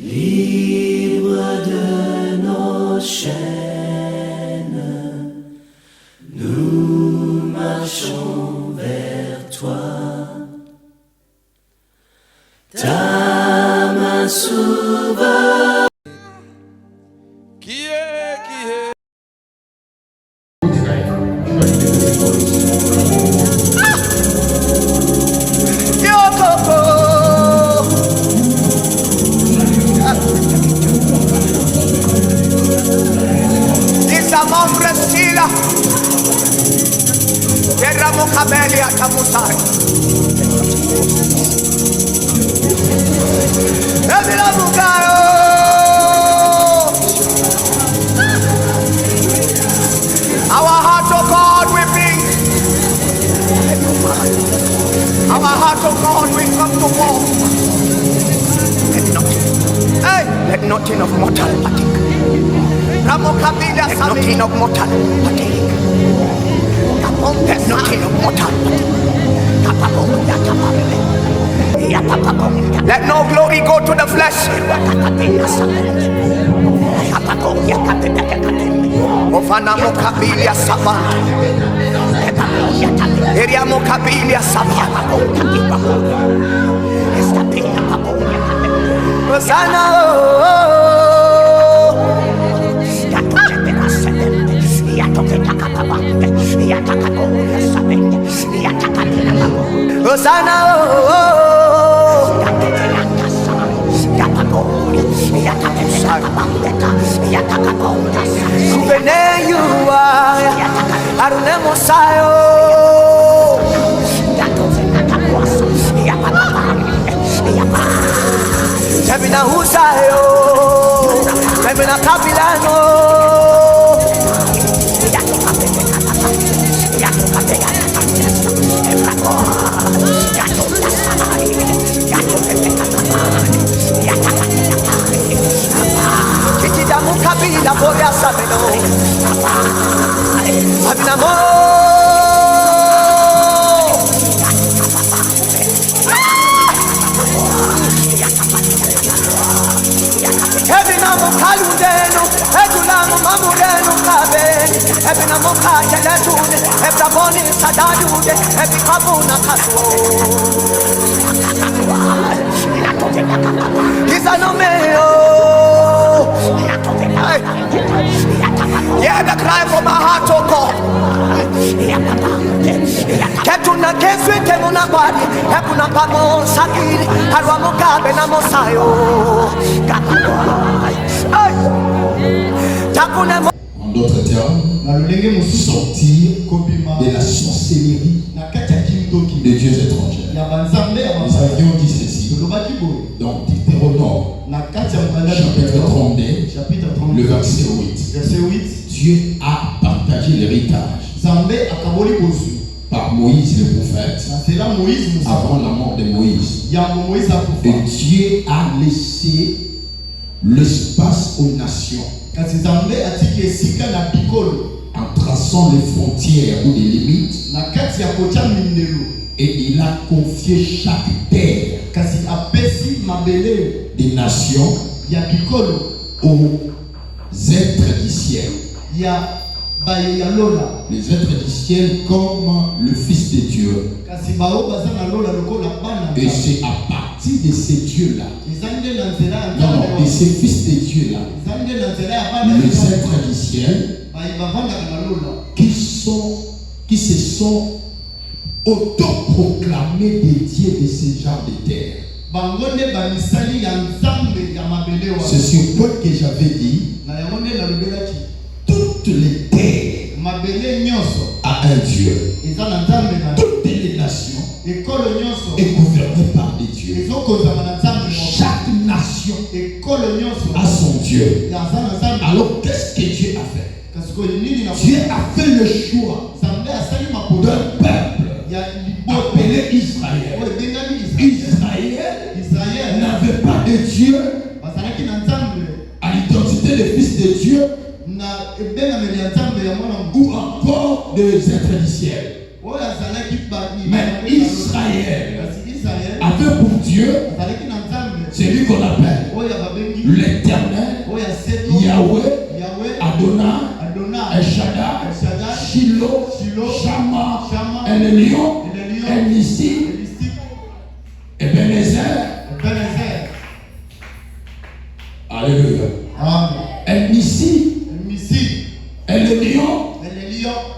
Libre de nos chaînes, nous marchons vers toi. Ta main souveraine. Qui est Sila Derramo kabeli atamusai Evila mugayo Our heart of God we bring. Our heart of God we come to war. Let nothing of mortal partake. Let nothing of mortal partake. Let nothing of mortal partake. Let no glory go to the flesh. Ofana mokabilia saba. Eria mokabilia saba. Hosanna. Hosanna, souvenez you are Arune Mosayo. Ebina Husayo, Ebina Kabilano. Kabila boya sabeno abinamo ebinamo kalundeno edulamo mamureno kabeni ebinamo kajeletune ebraboni sadadude ebikabuna kaso kisanomeo. Hear the cry from my heart, oh God. Ketuna keswe temuna bari, hepuna pamo sakiri, harwamo kabe na mosayo. En d'autres termes, sortir de la sorcellerie de dieux étrangers. Nous avions dit ceci dans Deutéronome, chapitre 32, le verset 8. Dieu a partagé l'héritage par Moïse le prophète avant la mort de Moïse. Et Dieu a laissé l'espace aux nations en traçant les frontières ou les limites. Et il a confié chaque terre des nations aux êtres du ciel. Les êtres du ciel comme le Fils de Dieu. Et c'est à partir de ces dieux-là, de ces fils de Dieu-là, les êtres du ciel qui se sont autoproclamés des dieux de ce genre de terre. C'est sur quoi que j'avais dit toutes les terres à un Dieu. Toutes les nations est gouvernée par des dieux. Chaque nation a son Dieu. Alors qu'est-ce que Dieu a fait? Dieu a fait le choix d'un peuple appelé Israël. Israël n'avait pas de Dieu à l'identité des fils de Dieu ou encore des êtres du ciel. Mais Israël avait pour Dieu celui qu'on appelle Yahweh, Yahweh, Adonai, Adonai, El Shaddai, El Shaddai, Shiloh, Shiloh, Shama, Shama, El Lion, El Lion, El Nissi, Elistique, Ebenezer. Ebenezer. Alléluia. Amen. El Nissi, El Missi, El Lion, El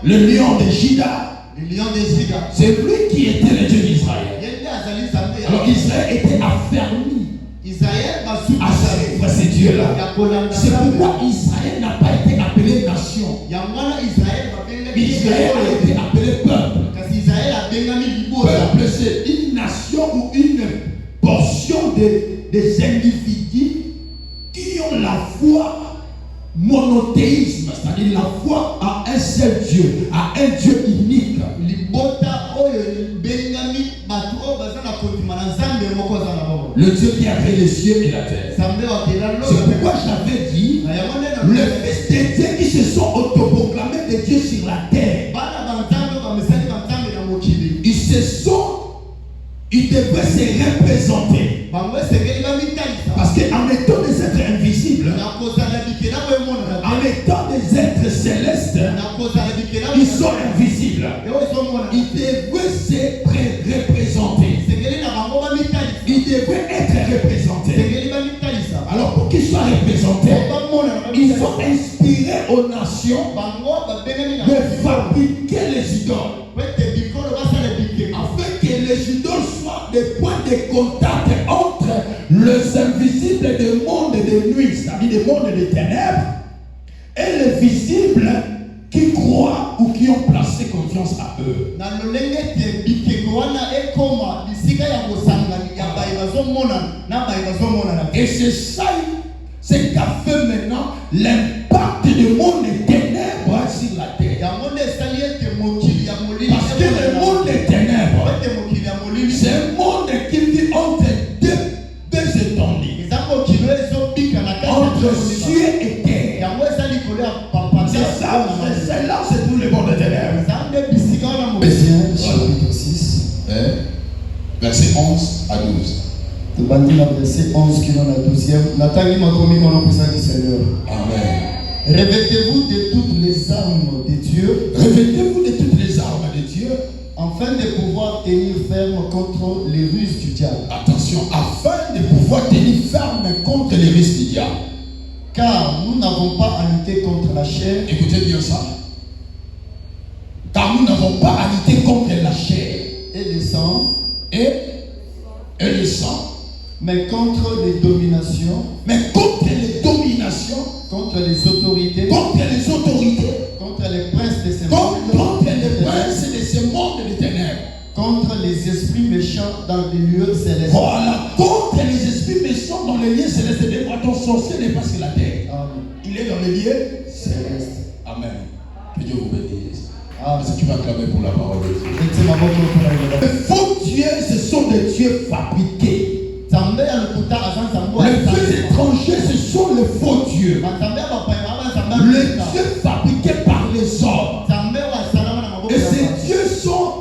le lion de Juda. le lion des Juda. C'est lui qui était le Dieu d'Israël. Yende azali Nzambe ya- Alors Israël était affermi Israël basuki à suivre ces dieux-là. ya kolanda C'est Nzambe. pourquoi Israël n'a pas été appelé nation. Yango wana Israël babengaki Israël a été appelé peuple. kasi Israël abengami liboza. Peuple, c'est une nation ou une portion des individus qui ont la foi monothéisme, c'est-à-dire la foi à un seul Dieu, à un Dieu unique. Libota oyo bengami bato oyo baza na kondima na Nzambe moko aza na bango. Le Dieu qui a créé les cieux et la terre. Nzambe wakela C'est loyo. pourquoi j'avais dit, Na yango nde na- le Fils de Dieu qui se sont autoproclamés des dieux sur la terre, bana ba Nzambe bamesali ba Nzambe na mokili. ils devaient se représenter. Bango esengeli bamitalisa. Parce qu'en étant des êtres invisibles, Na kozala bikela boye mona na en étant des êtres célestes, na kozala bikela ils sont invisibles. Ewo ezomona. Ils devaient se représenter. Esengeli na bango bamitalisa. Ils devaient être représentés. Esengeli bamitalisa. Alors pour qu'ils soient représentés, Bamona na ils bamitalisa. ont inspiré aux nations Bango babengami na de fabriquer les idoles. wete bikolo basala bikeko. Afin que les idoles soient des points de contact entre les invisibles du monde de nuit, c'est-à-dire du monde des ténèbres, et les visibles qui croient ou qui ont placé confiance à eux. Na lolenge te bikeko wana ekoma bisika ya kosangani ya baye bazomona na baye bazomona na. Et c'est ça, c'est qu'a fait maintenant l'impact du monde des ténèbres sur la terre. Yango nde esali ete mokili ya molili. Parce que le monde des ténèbres, ete mokili ya molili. c'est un monde qui vit entre deux étendues, Eza mokili oyo ezobika na kati ya entre molili. cieux et terre. Yango eza likolo ya pampanda. C'est là, c'est tout le monde des ténèbres. Eza nde bisika wana mokili. Ephésiens chapitre 6, Verset 11 à 12. tobandi na verset 11 kino na 12e. Natangi makomi wana kusaki Seigneur. Amen. Revêtez-vous de toutes les armes de Dieu Revêtez-vous de toutes les armes de Dieu, afin de pouvoir tenir ferme contre les ruses du diable. attention, afin de pouvoir tenir ferme contre les risques du diable. Car nous n'avons pas à lutter contre la chair Écoutez bien ça. Car nous n'avons pas à lutter contre la chair et le sang, et le sang, mais contre les dominations, mais contre les dominations, contre les autorités, contre les autorités, contre les princes de ce monde, contre les princes de ce monde des ténèbres. contre les esprits méchants dans les lieux célestes. Voilà, contre les esprits méchants dans les lieux célestes. Ton sorcier n'est pas sur la terre. Amen. Il est dans les lieux. Célestes. Amen. Que Dieu vous bénisse. Amen. Est-ce que tu vas clamer pour la parole de Dieu? Mettez ma voix pour la parole. Les faux dieux, ce sont des dieux fabriqués. Nzambe ya lokuta aza nzambe wa Les nzambe. dieux étrangers, ce sont les faux dieux. Nzambe ya bapaya baba nzambe ya Les lokuta. dieux fabriqués par les hommes. Nzambe wa salama na maboko Et ya ces bato. dieux sont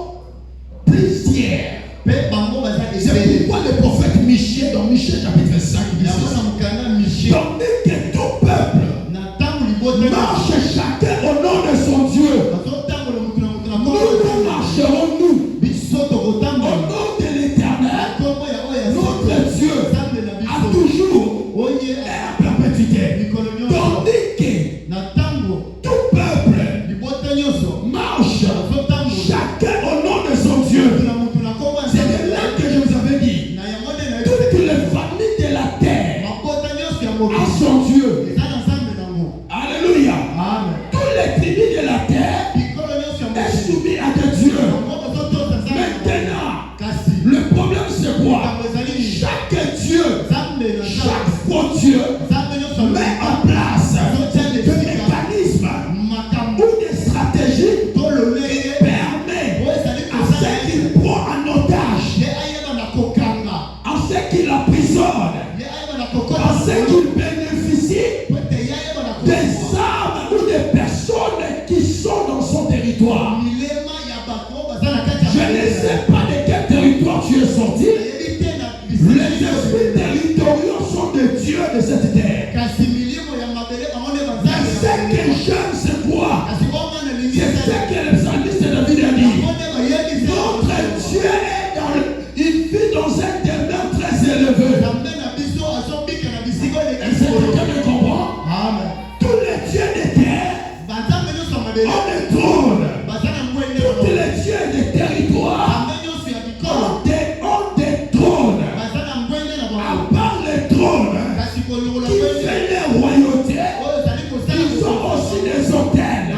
plusieurs. Pe bango baza C'est ebele. pourquoi le prophète Michée, dans Michée chapitre 5, dit Yango ceci. na mokanda Michel. Tandis que tout peuple Na ntango libota marche chacun au nom de son Dieu, bazotambola motu na motu na nous moko. marcherons-nous Biso au tokotambola. nom de l'Éternel, Kombo ya oyo ya notre Dieu, Nzambe na à biso. toujours Oye et à perpétuité. mikolo nyonso. Tandis que Na ntango tout peuple libota nyonso. marche Bazotambola. chacun au nom de son Motu Dieu. na motu na kombo ya C'est Nzambe. de là que je vous avais dit, Na yango nde na toutes les familles de la terre mabota nyonso ya à mokili. son Dieu. Eza na Nzambe nango. Alléluia. Amen. Tous les tribus de la terre Bikolo nyonso ya est mokili. soumis à des dieux. Bango bazotosa Nzambe. Maintenant, Kasi le problème c'est quoi? likambo ezali nini? Chaque Dieu, Nzambe na chaque Nzambe. faux Dieu Nzambe nyonso met en place des mécanismes makambo ou des stratégies to lolenge qui permettent oyo ezali à kosala ceux qu'il prend en otage, ye ayeba na kokanga à ceux qui l'emprisonnent, ye ayeba na à kokota ceux qui bénéficient po ete ye ayeba na des kokota armes ou des personnes qui sont dans son territoire. milema ya bato oyo baza na kati Je ya ne sais pas de quel territoire tu es sorti. nayebi te na Les esprits territoriaux sont des dieux de cette terre. kasi milimo ya mabele bango Est-ce que quelqu'un me comprend? Tous les dieux de terre ont des trônes. Tous les dieux des territoires ont des trônes. À part les trônes qui fait les royautés, ils ont aussi des hôtels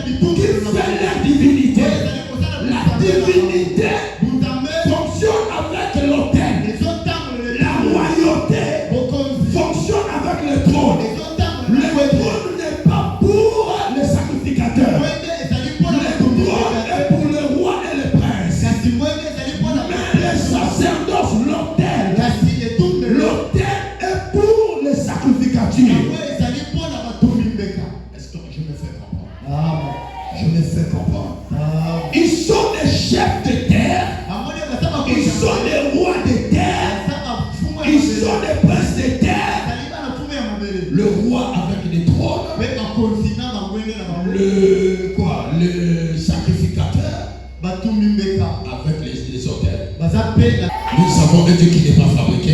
qui fait la divinité. La divinité fonctionne avec l'autel. La royauté fonctionne avec le trône. Le trône n'est pas pour les sacrificateurs. Le trône est pour le roi et le prince. Mais les sacerdoces, l'autel est pour les sacrificatures. Est-ce que je me fais comprendre? Je me fais comprendre. Ils sont des chefs de terre. Ils sont des rois de terre. Ils sont des princes de terre. Le roi avec les trônes. Le sacrificateur avec les autels. Nous avons un Dieu qui n'est pas fabriqué.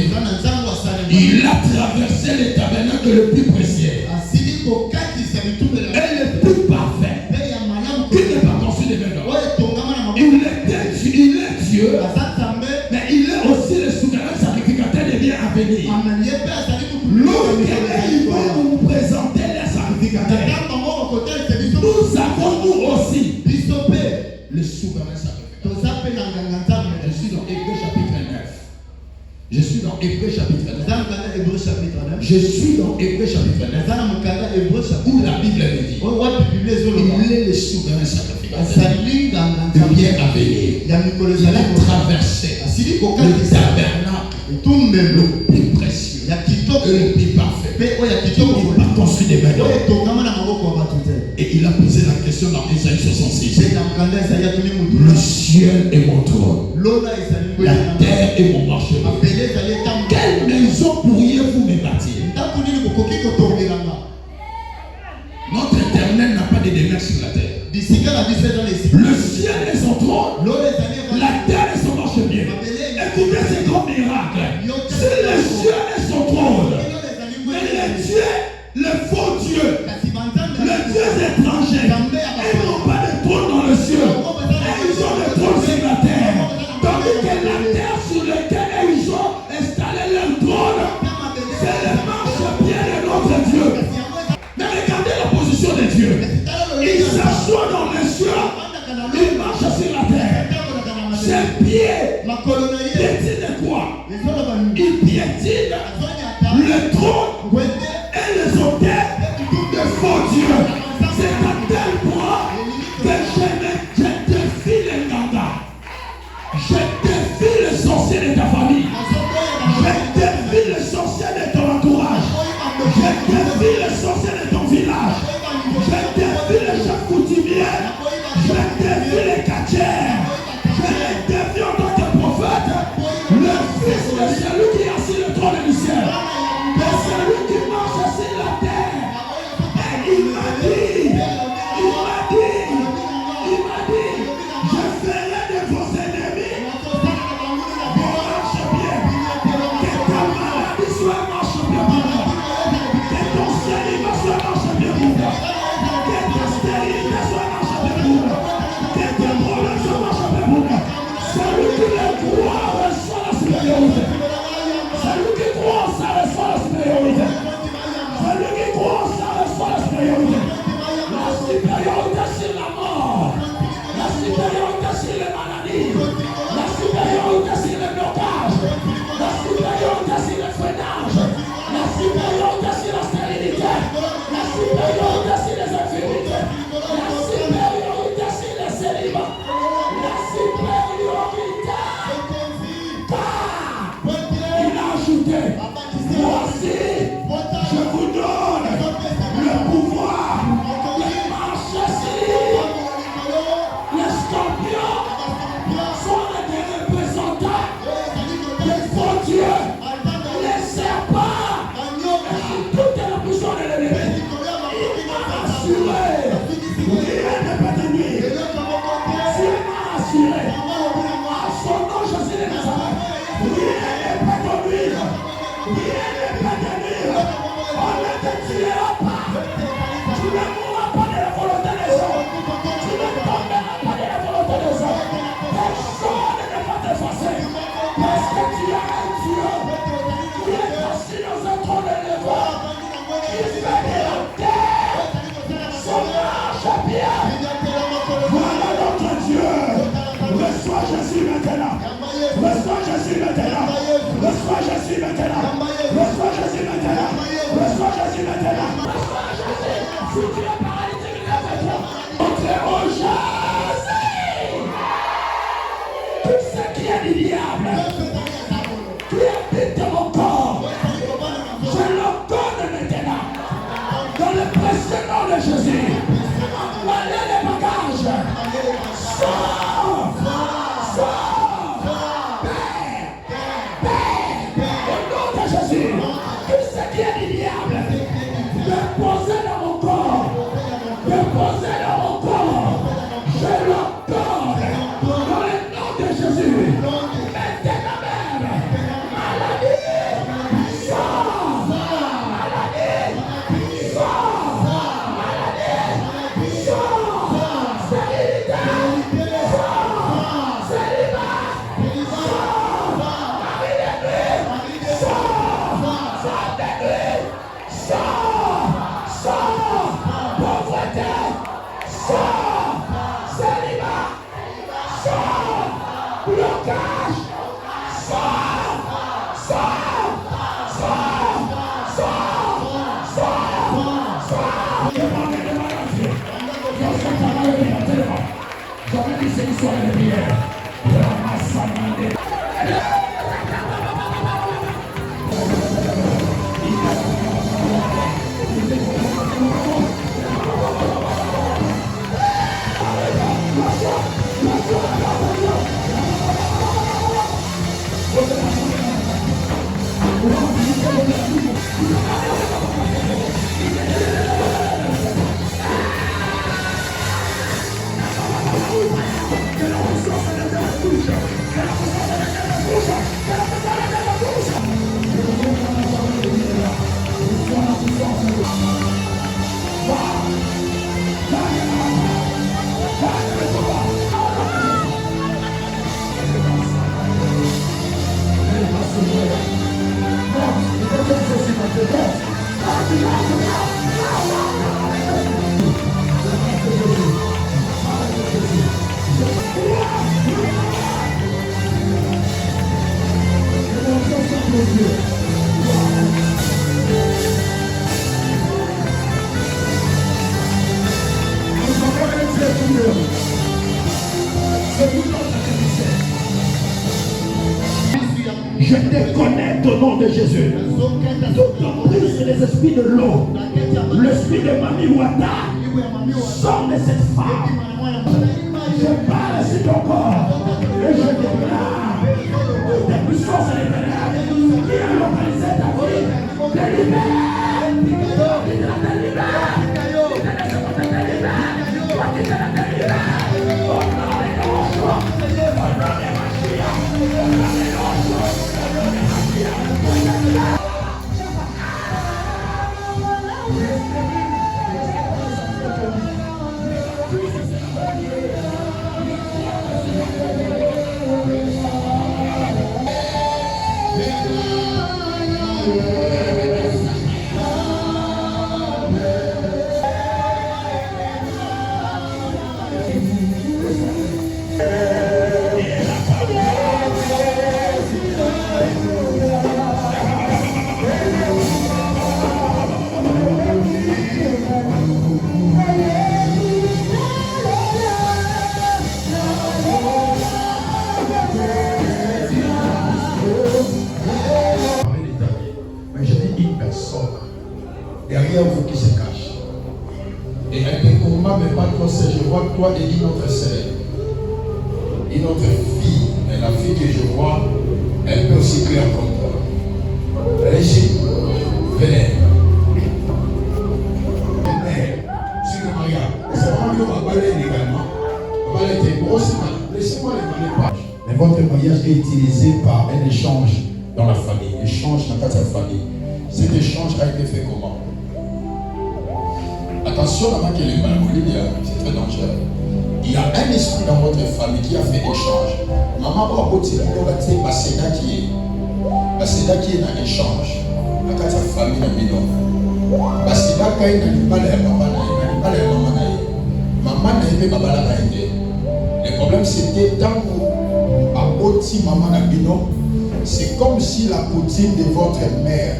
Il a traversé les tabernacles le plus précieux et le plus parfait, qui n'est pas construit des mains d'homme. Il est Dieu, mais il est aussi le souverain sacrificateur des biens à venir. Lorsque ils vont nous présenter les sacrificateurs, nous avons nous aussi le souverain sacrificateur. Je suis dans Hébreux chapitre 9. Je suis dans Hébreux chapitre 9. Je suis dans Hébreux chapitre 9. Où la Bible me dit il est le souverain sacrificateur de bien à venir. Il a traversé le tabernacle le plus précieux et le plus parfait. Il n'a pas construit des mains d'homme. Et il a posé la question dans Isaïe 66. Le ciel est mon trône. La terre est mon marchepied. Quelle maison pourriez-vous me bâtir? Notre éternel n'a pas de demeure sur la terre. Le ciel est son trône. La terre est son marchepied. Écoutez ce grand miracle. C'est le ciel est son trône. Mais les dieux, le faux Dieu, les dieux étrangers, ils n'ont pas de trône dans le ciel. Et ils ont des trônes sur la terre. Tandis que la terre sur laquelle ils ont installé leur trône, c'est le marchepied de notre Dieu. Mais regardez la position de Dieu. Il s'assoit dans les cieux. Il marche sur la terre. Ses pieds piétinent quoi? Il piétine le trône et les autels Si tu es paralytique, lève-toi. Entrez au Jésus. Tout ce qui est du diable, qui habite mon corps, je le donne maintenant. Dans le précieux nom de Jésus. Allez les bagages. Sors. Au nom de Jésus. Tout ce qui est du diable, déposez dans mon corps. Déposez dans mon corps. Je le donne. Dans le nom de Jésus. Maintenant même. Maladie. Sors. Maladie. Sors. Maladie. Sors. Stérilité. Sors. Célibat. Sors. Mari de nuit. Sors. Femme de nuit. Sors. Sors. Pauvreté. Sors. Célibat. Sors. Blocage. Sors. Sors. Sors. Sors. Sors. Demandez de maladie. Dans cette maladie, tellement. J'aurais dit c'est une soirée de prière. Ramasse sa main. Je déconnecte au nom de Jésus. Toute l'emprise des esprits de l'eau, l'esprit de Mami Wata, sort de cette femme. Je parle sur ton corps et je déclare toutes les puissances et les ténèbres qui ont localisé ta vie. Délibère. Derrière vous qui se cache. Et un des combats, mais pas trop, c'est je vois toi et une autre sœur, une autre fille. Et la fille que je vois, elle peut aussi crier comme toi. Régine, venez. C'est le mariage. C'est vraiment mieux à balayer également. On va aller laissez-moi les balayer pas. Mais votre mariage est utilisé par un échange dans la famille. Échange dans la famille. Cet échange a été fait comment? Attention avant qu'il ait mal, c'est très dangereux. Il y a un esprit dans votre famille qui a fait échange. Maman va au côté de Basséda qui est dans échange. Dans la famille de Bino. Basséda qui est dans le palais de maman, maman n'a pas papa la été. Le problème c'était tant à Oti maman de Bino, c'est comme si la coutume de votre mère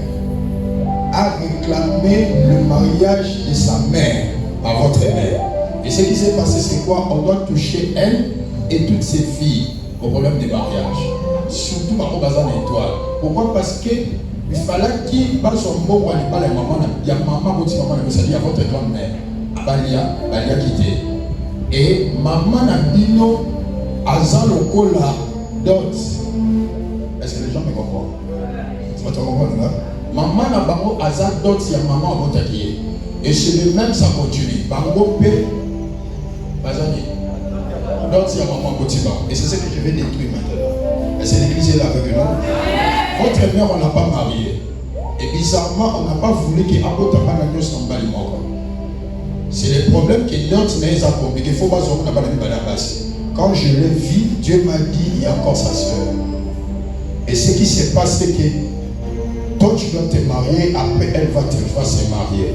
a a réclamé le mariage de sa mère par votre mère. Et ce qui s'est passé, c'est quoi? On doit toucher elle et toutes ses filles au problème des mariages. Surtout par Bazan étoile. Pourquoi? Parce que il fallait qu'il passe son mot pour aller parler à maman. Il y a maman, votre maman, c'est-à-dire à votre grand-mère. Balia quitté. Et maman n'a dit non à Zan Lokola dot. Est-ce que les gens me comprennent? Tu vas te comprendre là? Maman n'a pas dit à Zan dot si maman a voté qui. Et chez les mêmes ça continue. Bango P. Bazani. Dot si maman a voté. Et c'est ce que je vais détruire maintenant. Et c'est l'église là avec nous. Votre mère, on n'a pas marié. Et bizarrement, on n'a pas voulu qu'il y ait un peu de temps. C'est le problème que notre mère a compliqué. Il faut pas se faire de quand je l'ai vu, Dieu m'a dit, il y a encore sa soeur. Et ce qui se passe, c'est que toi, tu dois te marier, après elle va te faire se marier.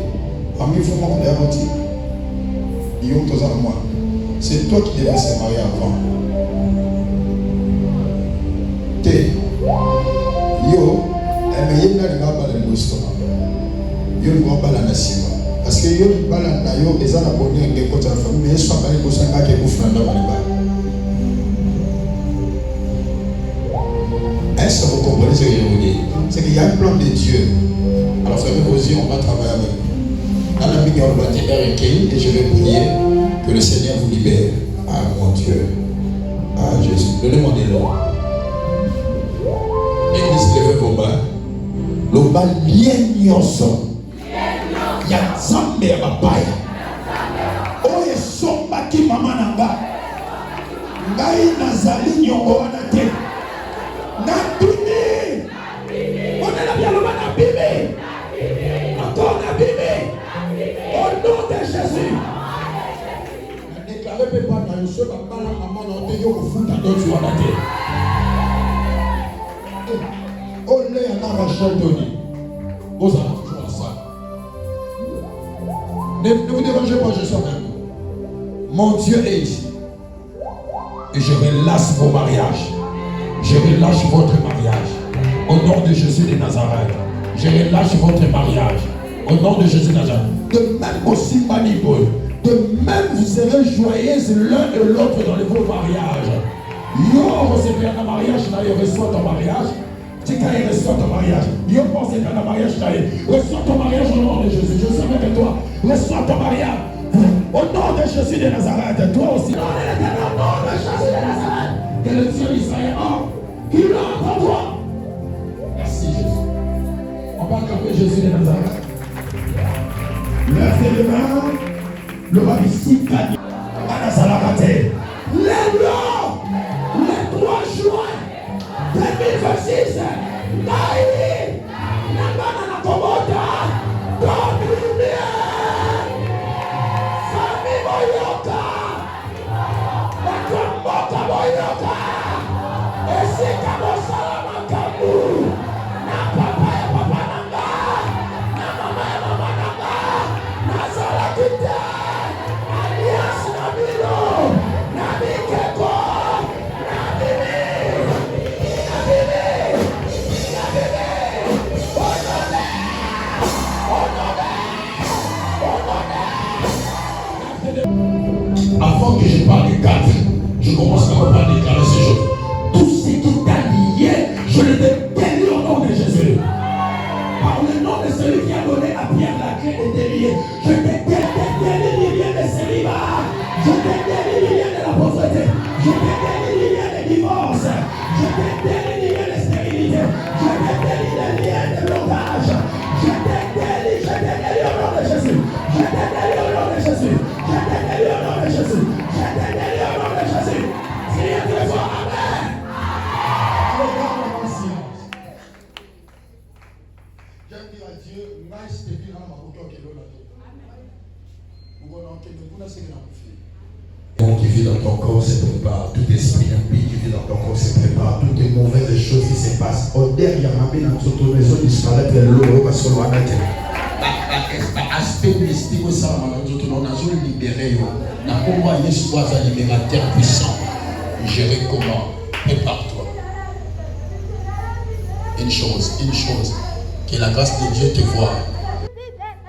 Parmi vous, c'est toi qui devais se marier avant. Yo, mais il y a des gens qui ont parce que yo bala na yo eza na bonheur de côté la famille mais soit bali kosanga ke kufanda baliba. Est-ce que vous comprenez ce que je vous dis? C'est qu'il y a un plan de Dieu. Alors frère aussi on va travailler avec vous. Dans la Bible on va dire et je vais prier que le Seigneur vous libère. Ah mon Dieu. Ah Jésus. Donnez-moi des lois. Église levez vos mains. Le bal lien nyonso. Ya nzambe ya bapaya oyo esombaki mama na ngai nazali nyongo wana te nabimi onela bialoba nabimi encore nabimi au nom de Jésus nadéclaré mpe mpa na yo so babala mama na te yo kofuta doti wana te oleya na Rachel Tony ozala toujours ensemble. Ne vous dérangez pas, je suis avec vous. Mon Dieu est ici. Et je relâche vos mariages. Je relâche votre mariage. Au nom de Jésus de Nazareth. Je relâche votre mariage. Au nom de Jésus de Nazareth. De même aussi manipule. De même vous serez joyeuses l'un et l'autre dans vos mariages. Yo, recevez un mariage, d'ailleurs, reçois ton mariage. Tu quand il reçoit ton mariage. Yo pense qu'un mariage d'ailleurs. Reçois ton mariage au nom de Jésus. Je sais avec toi. Reçois ton mariage. Au nom de Jésus de Nazareth. Toi aussi. Au nom de Jésus de Nazareth. Que le Dieu d'Israël qu'il a pour toi. Merci Jésus. On va acclamer Jésus de Nazareth. Lève les mains. Le rabbi Sikani. Anazalakate. Le 3 juin 2026. Naï. Nabana na Komota. Dominique. Famille Boyoka. Makamboka Boyoka. Esika Bosala Makamu. Na papa ya papa nanga. Na mama ya mama nanga. Na Zalakita. Alias Nabilo. Nabikeko. Nabibi. Avant que je parle des 4, je commence par déclarer ces choses. Tout ce qui t'a lié, je le délie au nom de Jésus. Par le nom de celui qui a donné à Pierre la clé de délier, je te délie les liens de célibat, je te délie les liens de la pauvreté, je te délie les liens de divorce, je te délie les liens de stérilité, je te délie les liens de blocage, je te délie au nom de Jésus, je te délie au nom de Jésus. Je te délie au nom de Jésus. Je te délie au nom de Jésus. Priez très fort. Amen. J'aime dire à Dieu, nice de dire à ma boucle qui est là. Bon qui vit dans ton corps se prépare, tout esprit impie qui vit dans ton corps se prépare, toutes les mauvaises choses qui se passent. Au derrière, il y a une maison disparaître l'eau parce qu'on va aspect mystique ça on a libéré na combat Yesu soit un libérateur puissant. Gérer comment? Prépare-toi. Une chose, que la grâce de Dieu te voie.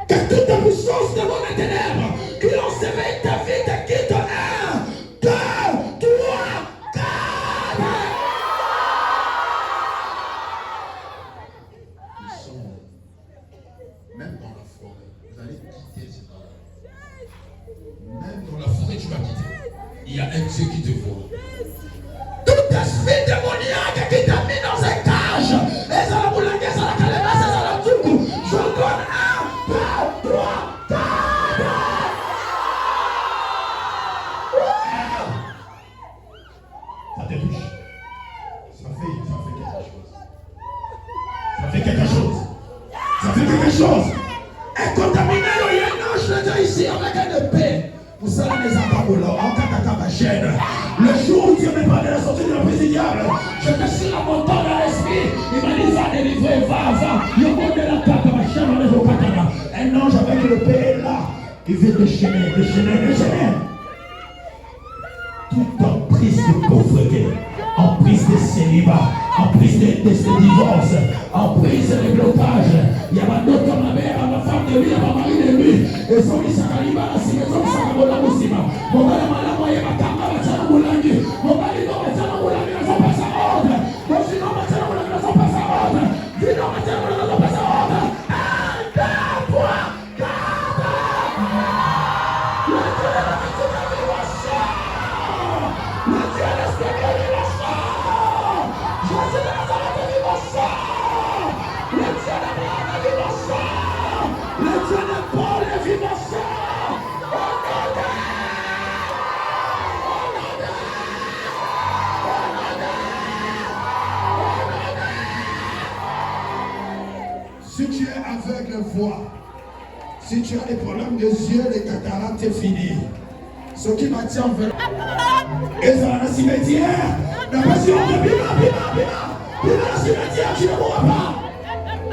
Que toute puissance de mon ténèbres qui ont sévé ta vie te quitte. 1, 2, 3, 4. Ils sont, même dans la forêt, vous allez quitter cet endroit. Même dans la forêt, tu vas quitter. Il y a un Dieu qui te voit. Tout esprit démoniaque qui t'a mis dans un cage, et ça la boulague, ça la calebasse, ça la toucou, je donne 1, 2, 3, 4. Ça te touche. Ça fait quelque chose. Ça fait quelque chose. Et contaminé, il y a un ange de Dieu ici avec une épée. Vous savez les acabolos, en chaîne. Le jour où Dieu me parlait de la sortie de la présidiable, je te suis la montagne dans l'esprit. Il m'a dit, va délivrer, va. Il m'a de la carte, ma chaîne, on est au katana. Un ange avec le père là, il veut déchaîner. Toute emprise de pauvreté, emprise de célibat, emprise de divorce, emprise de blocage. Il y a ma d'autres comme ma mère, ma femme de lui, ma mari de lui. Et son fils à Kaliba, la cible, son fils à Kabola Moussima. Mon mari m'a envoyé ma tanga, ma tanga Moulangi. Mon mari non, ma tanga Moulangi, ne sont pas sa ordre. Mon fils non, ma tanga Moulangi, ne sont pas sa ordre. Fils non, ma tanga Moulangi, ne sont pas sa ordre. 1, 2, 3, 4. Le Dieu de la petite vibration. Le Dieu de l'esprit vivant. Jésus de Nazareth vivant. Le Dieu d'Abraham vivant. Le Dieu de Paul vivant. Si tu es aveugle, vois. Si tu as des problèmes de yeux, les cataractes, c'est fini. Ce qui m'attire vers et ça va dans le cimetière. La passion de Bima, dans le cimetière, tu ne mourras pas.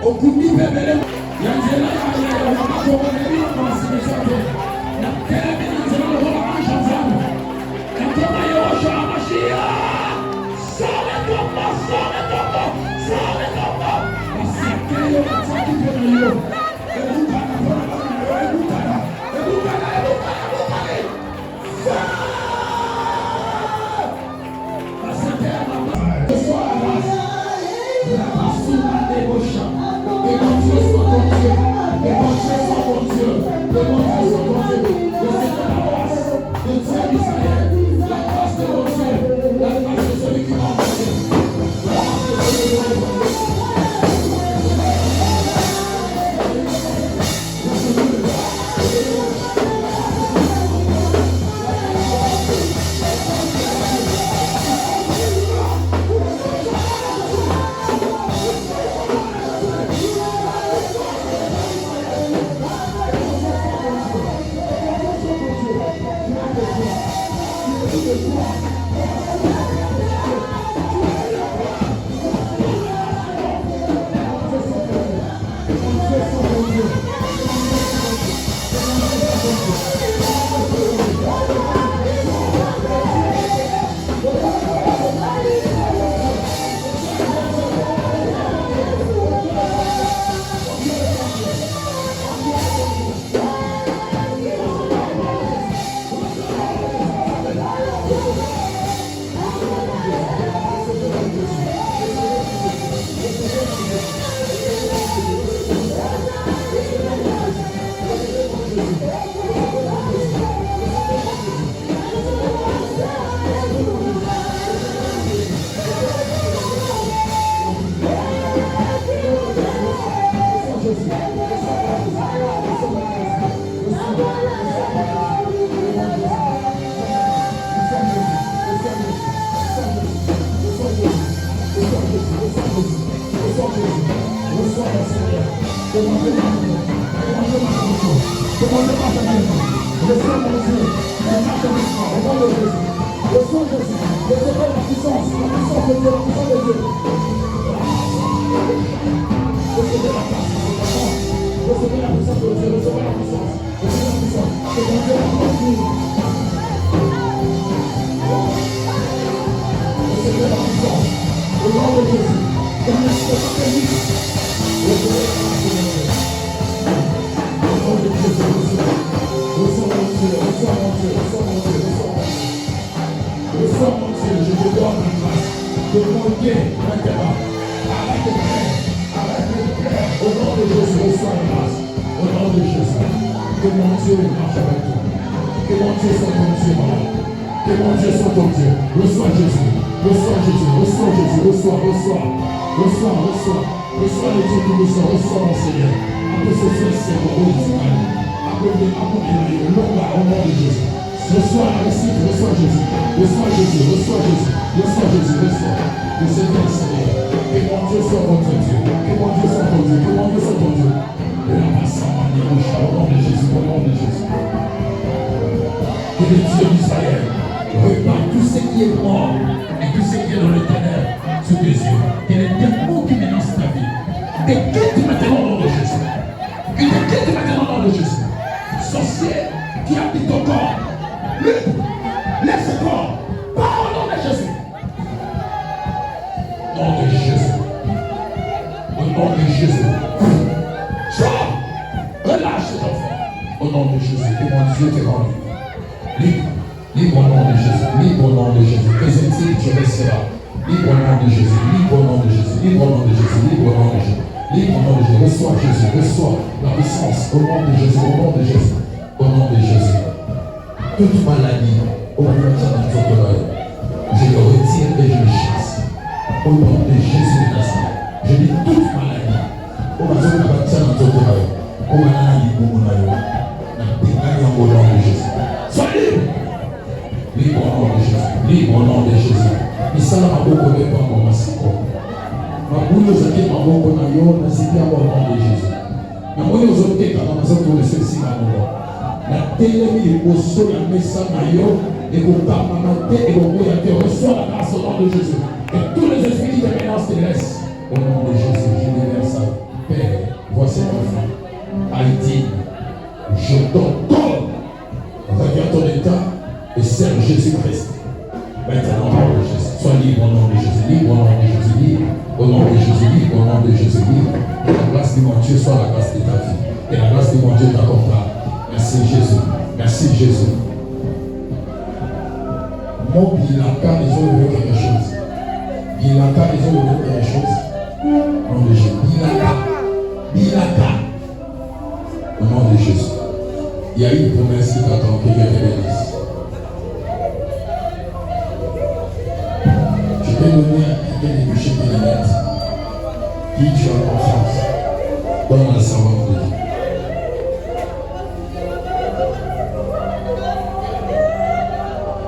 Au coup de bébé, il y a des là, il y a pas de problème dans le cimetière. La terre, il y a des gens qui vont manger ensemble. La terre, il y a des gens qui vont manger. Sors les tombes. Que mon Dieu marche avec toi. Que mon Dieu soit ton Dieu, malade. Que mon Dieu soit ton Dieu. Reçois Jésus. Reçois Jésus. Reçois Jésus. Reçois. Reçois les Dieu qui nous sont. Reçois mon Seigneur. Après ce soir, c'est pour vous, après le au nom de Jésus. Reçois la récite. Reçois Jésus. Reçois Jésus. Reçois Jésus. Reçois Jésus. Reçois. Le Seigneur, Seigneur. Que mon Dieu soit votre Dieu. Que mon Dieu soit ton Dieu. Que mon Dieu soit ton Dieu. Et la passe en manière au nom de Jésus. Au nom de Jésus. Que le Dieu d'Israël répare tout ce qui est mort et tout ce qui est dans les ténèbres sous tes yeux. Que les démons qui menacent ta vie te quittent maintenant au nom de Jésus. Qu'ils te quittent maintenant au nom de Jésus. Sorcier qui habite ton corps, laisse ce corps. Pas au nom de Jésus. Au nom de Jésus. Au nom de Jésus. Sors. Relâche cet enfant. Au nom de Jésus. Que mon Dieu te rende libre. Libre au nom de Jésus. Libre au nom de Jésus. Présente-t-il, tu resteras. Libre au nom de Jésus. Libre au nom de Jésus. Libre au nom de Jésus. Libre au nom de Jésus. Libre au nom de Jésus. Reçois Jésus. Reçois la puissance. Au nom de Jésus. Au nom de Jésus. Au nom de Jésus. Toute maladie, au nom de Jésus, je le retire et je le chasse. Au nom de Jésus de Nazareth. Je dis toute maladie. Au nom de Jésus. Au nom de Jésus. Sois libre. Libre au nom de Jésus. Libre au nom de Jésus. Il s'en a beaucoup de temps pour ma seconde. Ma boule aux autres, ma boule na yo, na sidi au nom de Jésus. Ma boule aux autres, quand on a besoin de ceci, ma boule. La télémie est au sol, la messa na yo, et qu'on parle ma tête, et qu'on reçoit la grâce au nom de Jésus. Et tous les esprits qui te menacent te laissent. Au nom de Jésus, je déverse ça. Père, vois cet enfant. Haïti, je t'ordonne. Regarde ton état et serve Jésus-Christ. Maintenant, au nom de Jésus. Sois libre au nom de Jésus. Libre au nom de Jésus. Libre au nom de Jésus. Libre au nom de Jésus. Libre. Et la grâce de mon Dieu soit la grâce de ta vie. Et la grâce de mon Dieu t'accompagne. Merci Jésus. Merci Jésus. Mon Bilaka, ils ont levé quelque chose. Bilaka, ils ont levé quelque chose. Au nom de Jésus. Bilaka. Bilaka. Au nom de Jésus. Il y a une promesse qui t'attend, que Dieu te bénisse. Je vais donner à quelqu'un de toucher tes lunettes. Qui tu as confiance. Donne la servante de Dieu.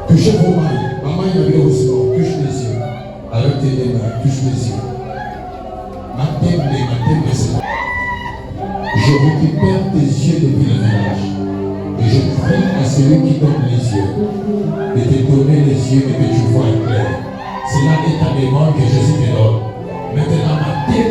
Touchez vos mains. Maman, il y avait aussi. Touche les yeux. Avec tes mains, touche les yeux. Ma tête, c'est. Je récupère tes yeux depuis le village. Et je prie à celui qui donne les yeux de te donner les yeux et que tu vois clair. C'est là est ta demande que Jésus te donne. Maintenant, ma tête,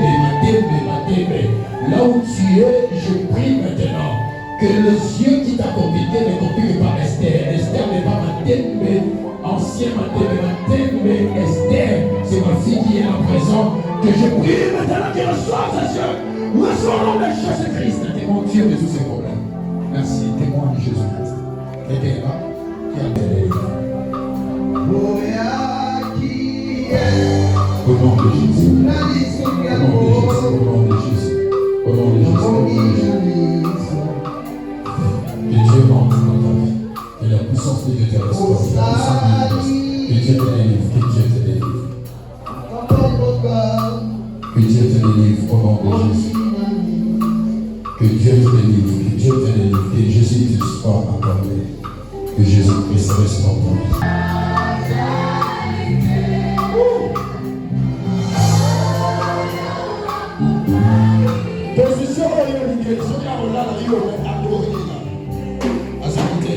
là où tu es, je prie maintenant que les yeux qui t'a convié ne confirment pas Esther. Esther n'est pas ma tête, mais ancien ma tête, mais Esther, c'est ma fille qui est à présent. Que je prie maintenant qu'elle reçoive ses yeux. Reçois au nom de Jésus-Christ. T'es mon Dieu de tous ces problèmes. Merci, témoin de Jésus-Christ. Quelqu'un est là qui a des au nom de Jésus. Au nom de Jésus. Au nom de Jésus. Au nom de Jésus. Que Dieu monte dans ta vie. Que la puissance de Dieu te restaure. Que Dieu te délivre. Que Dieu te délivre. Que Dieu te délivre au nom de Jésus. Que Dieu te délivre. Que Dieu te délivre. Que Jésus te soit accordé. Que Jésus-Christ reste en toi. Position orientée, je viens au lado de la Florida. Asante.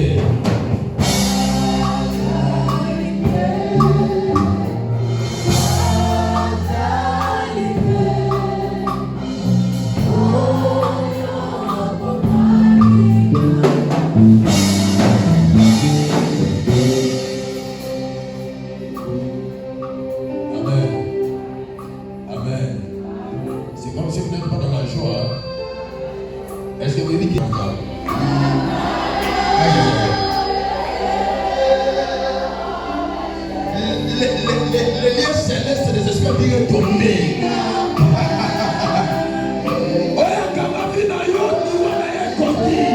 Les lieux célestes des esprits viennent tomber. Oya kama vina yote wanayekotii.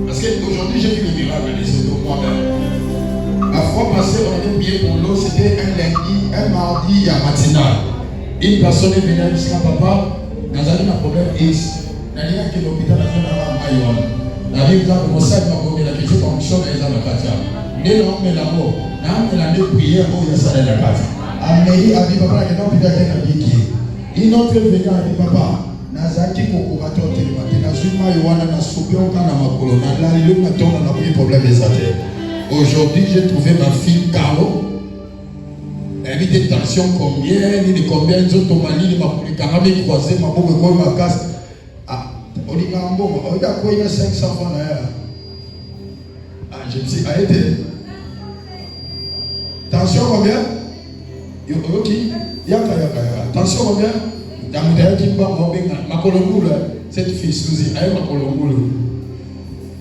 Parce qu'aujourd'hui j'ai vu le miracle des de moi-même. La fois passée, on était payé pour l'eau, c'était un lundi, un mardi à matinal. Une personne est venue jusqu'à papa, dans un problème X. Dans l'hôpital, on a dit que mon sac m'a commis la question comme ça, mais ils ont la katia. Dès lors, on met la mort. Là, on a des prières pour y aller la katia. Amélie a dit papa, il y a un hôpital qui a dit une autre venue a dit papa. Nazaki kokobato telemate nazuma yowana na sobion kana makolo na la le matin na pas problème des affaires. Aujourd'hui j'ai trouvé ma fille Caro. Elle vit des tensions combien, ni de combien de tomani ni makuli karabe croisé ma boue ko ma casse. Ah, on dit kambo, on a quoi il y a 500 francs là. Ah, je me suis arrêté. Tension combien? OK. Yaka. Tension combien? Cette fille Suzy, elle m'a colombo.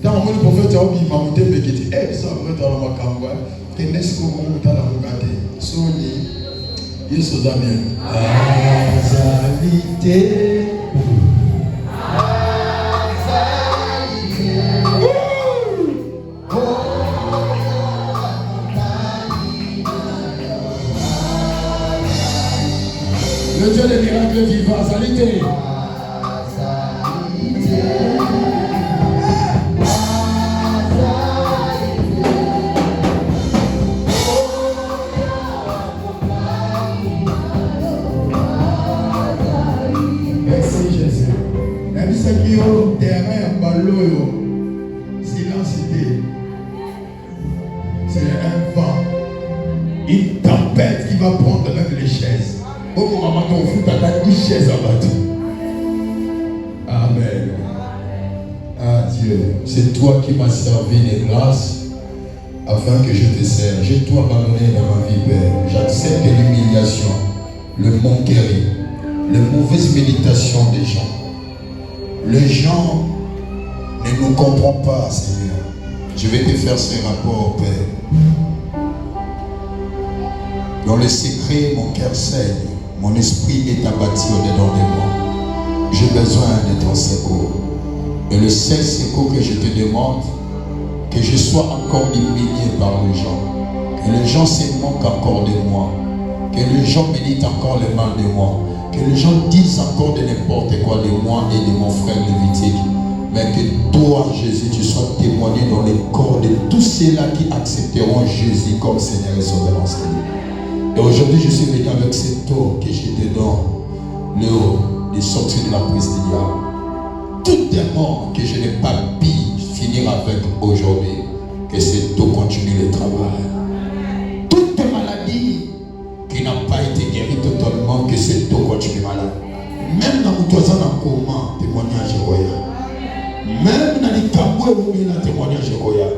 Dans le prophète, il m'a monté Bekiti. Eh, ça va être dans ma cambre. Que n'est-ce qu'on monte à la regardée? Sony, il se donne. Azalité. Le Dieu des miracles vivant, Azalité. Merci Jésus. Même ceux qui ont le terrain en ballon, silencité. C'est un vent, une tempête qui va prendre même les chaises. Oh maman, ton fou t'as une chaise abattue. Amen. Ah Dieu, c'est toi qui m'as servi les grâces afin que je te serve. J'ai tout abandonné dans ma vie, Père. J'accepte l'humiliation, le moquerie, les mauvaises méditations des gens. Les gens ne nous comprennent pas, Seigneur. Je vais te faire ces rapports, Père. Dans le secret, mon cœur saigne. Mon esprit est abattu au-dedans de moi. J'ai besoin de ton secours. Et le seul secours que je te demande, que je sois encore humilié par les gens. Que les gens se moquent encore de moi. Que les gens méditent encore le mal de moi. Que les gens disent encore de n'importe quoi de moi et de mon frère Lévitique. Mais que toi, Jésus, tu sois témoigné dans les corps de tous ceux-là qui accepteront Jésus comme Seigneur et Sauveur. Et aujourd'hui, je suis venu avec cette eau que je te donne, l'eau des sorties de la prise du diable. Tout démon que je n'ai pas pu finir avec aujourd'hui, que cette eau continue le travail. Toute maladie qui n'a pas été guérie totalement, que cette eau continue malade. Même dans mon toison en coma, témoignage royal. Même dans les taboues, où il y a témoignage royal.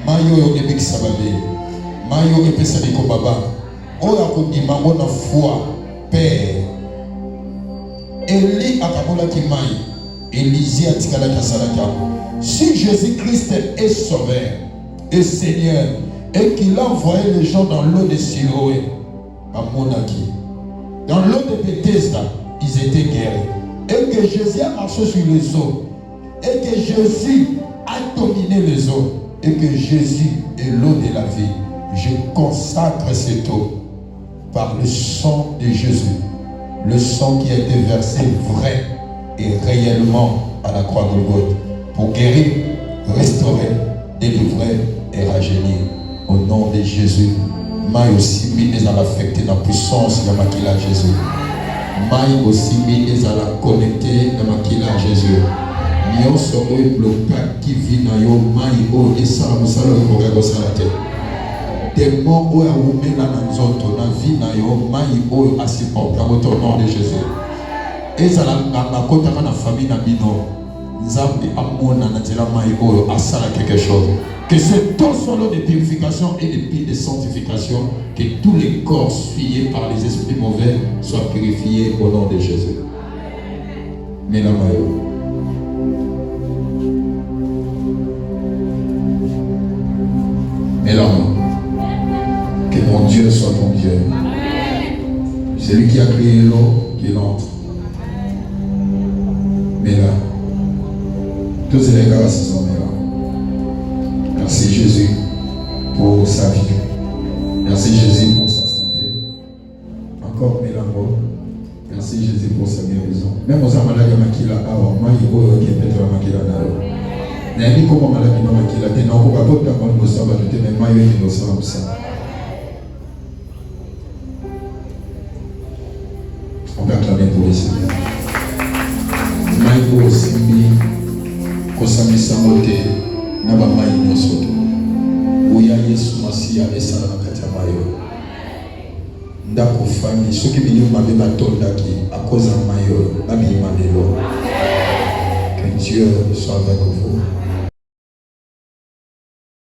Mayo Yonebek Sababe, Mayo Epesadiko Baba. On a dit maman na foi, Père. Eli akabola kimai, Élisée atikala kasalaka. Si Jésus-Christ est sauveur et Seigneur et qu'il a envoyé les gens dans l'eau de Siloé, à Monaki, dans l'eau de Bethesda, ils étaient guéris. Et que Jésus a marché sur les eaux. Et que Jésus a dominé les eaux. Et que Jésus est l'eau de la vie. Je consacre cette eau par le sang de Jésus, le sang qui a été versé vrai et réellement à la croix de Golgotha pour guérir, restaurer, délivrer et rajeunir. Au nom de Jésus, mai aussi mi ezala affecté na puissance ya makila ya Jésus. Mai aussi mi ezala connecté na makila ya Jésus. Nyonso oyo blokaki vi na yo mai oyo esala mosala oyo kokoka kosala te. Démon oyo awumela na nzoto na vi na yo mai oyo asupporte au nom de Jésus. Ezala nakotaka na famille na bino nzambe amona na nzela mai oyo asala quelque chose. Que ce temps soit l'eau de purification et de sanctification, que tous les corps souillés par les esprits mauvais soient purifiés au nom de Jésus. Melamayo. Mélamo. Que mon Dieu soit ton Dieu. C'est lui qui a créé l'eau, qui l'entre. Méla. Tous les gars se sont Méla. Merci Jésus pour sa vie. Merci Jésus pour sa santé. Encore Mélango. Merci Jésus pour sa guérison. Même aux amalades makila awa maïbo qui peut être makila nalo. N'ayez comment malade non makila te non pas tout dans le sabbat te même maïbo qui nous sommes ça. On va acclamer pour le Seigneur. Maïbo simbi kosami samote na ba mai nyonso oya Yesu Masiya esala na kati ya mayo ndako fami soki bino mabe batondaki akoza mayo na bima lelo. Que Dieu soit avec vous.